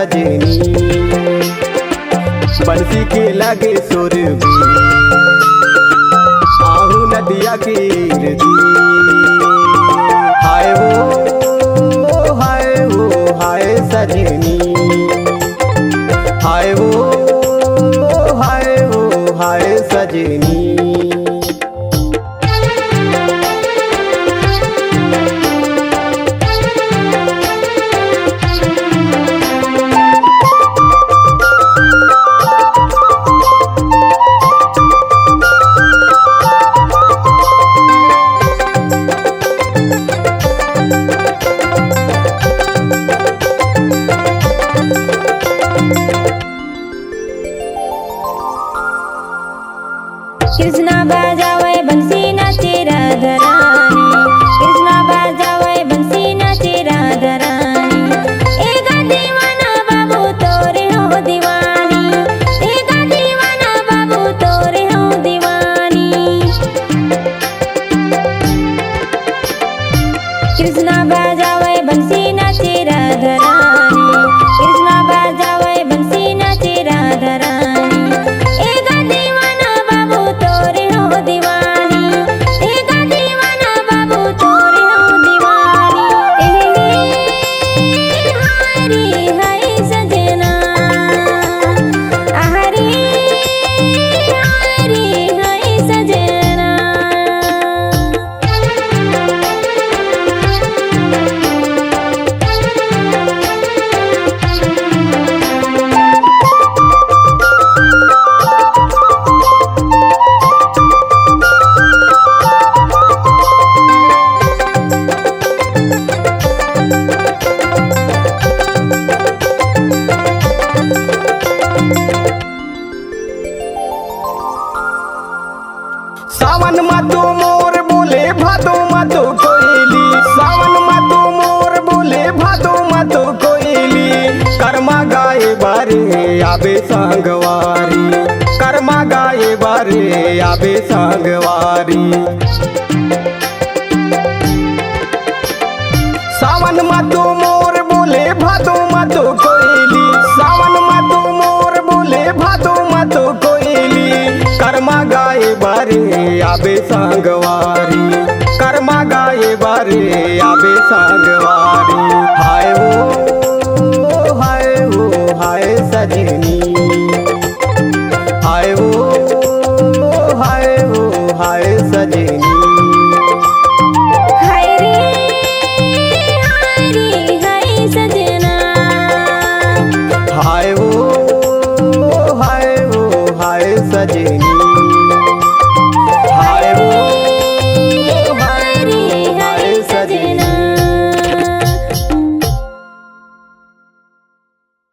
सजनी बंसी के लगे सुर भी आहू नदिया गिर दी। हाय वो हाय सजनी हाय वो हाय सजनी। कृष्णा बजावे बंसी नाचे राधा रानी, कृष्णा बजावे बंसी नाचे राधा रानी। एका दीवाना बाबू तोरे हो दीवानी, एका दीवाना बाबू तोरे हो दीवानी। कृष्णा बजावे बंसी नाचे राधा रानी, कृष्णा बजावे बंसी नाचे राधा रानी। सावन मातो मोर बोले भादो मातो कोयली, सावन मातो मोर बोले भादो मातो कोयली। कर्मा गाए बारे आबे सांगवारी, कर्मा गाए बारे आबे सांगवारी। सावन मातो मोर बोले भादो मातो कोयली, सावन मातो मोर बोले भादो मातो कोयली। कर्मा गाए बारे आबे सांगवारी, कर्मा गाए बारे आबे सांगवारी। हाय वो हाय सजनी